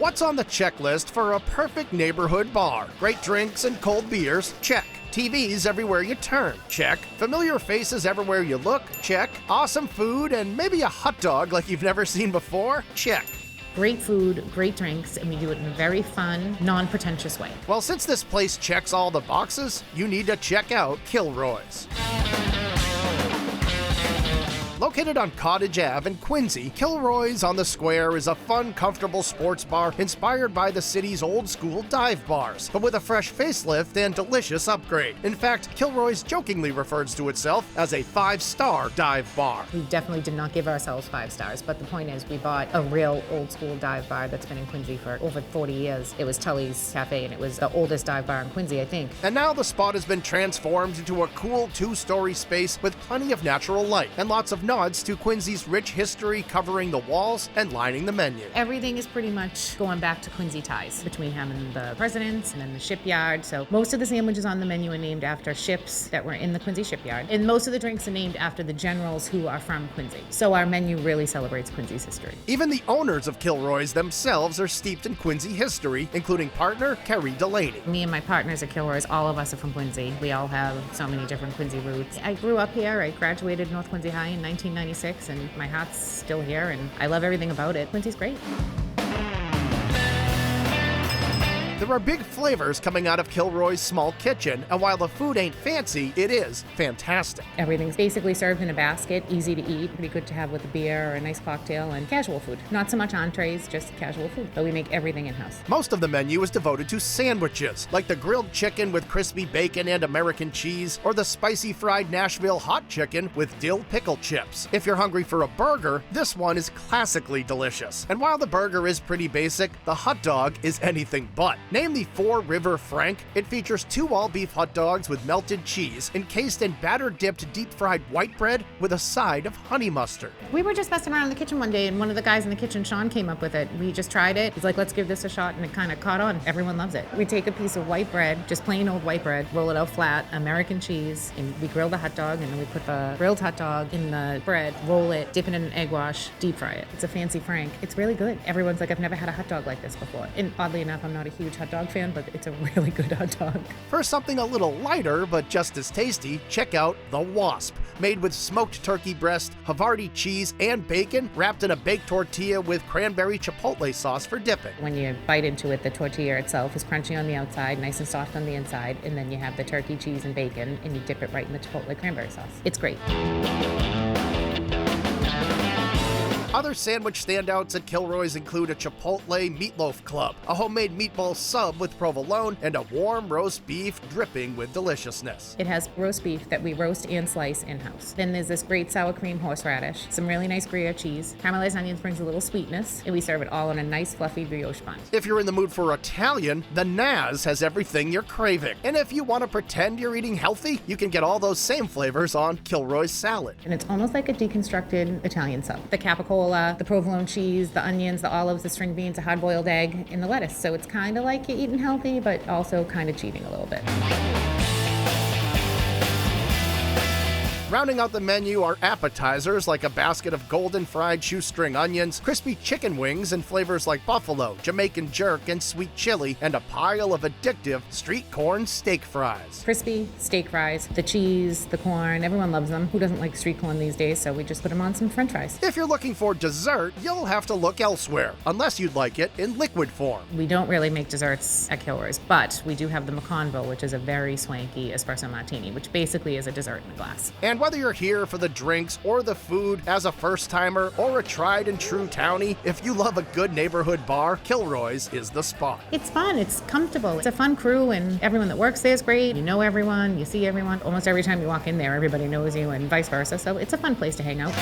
What's on the checklist for a perfect neighborhood bar? Great drinks and cold beers? Check. TVs everywhere you turn? Check. Familiar faces everywhere you look? Check. Awesome food and maybe a hot dog like you've never seen before? Check. Great food, great drinks, and we do it in a very fun, non-pretentious way. Well, since this place checks all the boxes, you need to check out Killroy's. Located on Cottage Ave in Quincy, Kilroy's on the Square is a fun, comfortable sports bar inspired by the city's old-school dive bars, but with a fresh facelift and delicious upgrade. In fact, Kilroy's jokingly refers to itself as a 5-star dive bar. We definitely did not give ourselves 5 stars, but the point is we bought a real old-school dive bar that's been in Quincy for over 40 years. It was Tully's Cafe, and it was the oldest dive bar in Quincy, I think. And now the spot has been transformed into a cool 2-story space with plenty of natural light and lots of nods to Quincy's rich history covering the walls and lining the menu. Everything is pretty much going back to Quincy ties between him and the presidents and then the shipyard. So most of the sandwiches on the menu are named after ships that were in the Quincy shipyard. And most of the drinks are named after the generals who are from Quincy. So our menu really celebrates Quincy's history. Even the owners of Kilroy's themselves are steeped in Quincy history, including partner Carrie Delaney. Me and my partners at Kilroy's, all of us are from Quincy. We all have so many different Quincy roots. I grew up here. I graduated North Quincy High in 1996, and my heart's still here, and I love everything about it. Quincy's great. There are big flavors coming out of Kilroy's small kitchen, and while the food ain't fancy, it is fantastic. Everything's basically served in a basket, easy to eat, pretty good to have with a beer or a nice cocktail, and casual food. Not so much entrees, just casual food, but we make everything in-house. Most of the menu is devoted to sandwiches, like the grilled chicken with crispy bacon and American cheese, or the spicy fried Nashville hot chicken with dill pickle chips. If you're hungry for a burger, this one is classically delicious. And while the burger is pretty basic, the hot dog is anything but. Name the Four River Frank. It features 2 all-beef hot dogs with melted cheese, encased in batter-dipped deep-fried white bread with a side of honey mustard. We were just messing around in the kitchen one day, and one of the guys in the kitchen, Sean, came up with it. We just tried it. He's like, let's give this a shot, and it kind of caught on. Everyone loves it. We take a piece of white bread, just plain old white bread, roll it out flat, American cheese, and we grill the hot dog, and then we put the grilled hot dog in the bread, roll it, dip it in an egg wash, deep fry it. It's a fancy Frank. It's really good. Everyone's like, I've never had a hot dog like this before. And oddly enough, I'm not a huge hot dog fan, but it's a really good hot dog. For something a little lighter but just as tasty, check out the WASP. Made with smoked turkey breast, Havarti cheese, and bacon, wrapped in a baked tortilla with cranberry chipotle sauce for dipping. When you bite into it, the tortilla itself is crunchy on the outside, nice and soft on the inside, and then you have the turkey, cheese, and bacon, and you dip it right in the chipotle cranberry sauce. It's great. Other sandwich standouts at Kilroy's include a Chipotle Meatloaf Club, a homemade meatball sub with provolone, and a warm roast beef dripping with deliciousness. It has roast beef that we roast and slice in-house. Then there's this great sour cream horseradish, some really nice Gruyere cheese, caramelized onions brings a little sweetness, and we serve it all on a nice fluffy brioche bun. If you're in the mood for Italian, the Naz has everything you're craving. And if you want to pretend you're eating healthy, you can get all those same flavors on Killroy Salad. And it's almost like a deconstructed Italian sub. The capicola, the provolone cheese, the onions, the olives, the string beans, a hard-boiled egg, and the lettuce. So it's kind of like you're eating healthy, but also kind of cheating a little bit. Rounding out the menu are appetizers like a basket of golden fried shoestring onions, crispy chicken wings in flavors like buffalo, Jamaican jerk, and sweet chili, and a pile of addictive street corn steak fries. Crispy steak fries, the cheese, the corn, everyone loves them. Who doesn't like street corn these days? So we just put them on some french fries. If you're looking for dessert, you'll have to look elsewhere, unless you'd like it in liquid form. We don't really make desserts at Kilroy's, but we do have the McConville, which is a very swanky espresso martini, which basically is a dessert in a glass. And whether you're here for the drinks or the food, as a first-timer or a tried-and-true townie, if you love a good neighborhood bar, Kilroy's is the spot. It's fun, it's comfortable, it's a fun crew, and everyone that works there is great. You know everyone, you see everyone. Almost every time you walk in there, everybody knows you, and vice versa, so it's a fun place to hang out.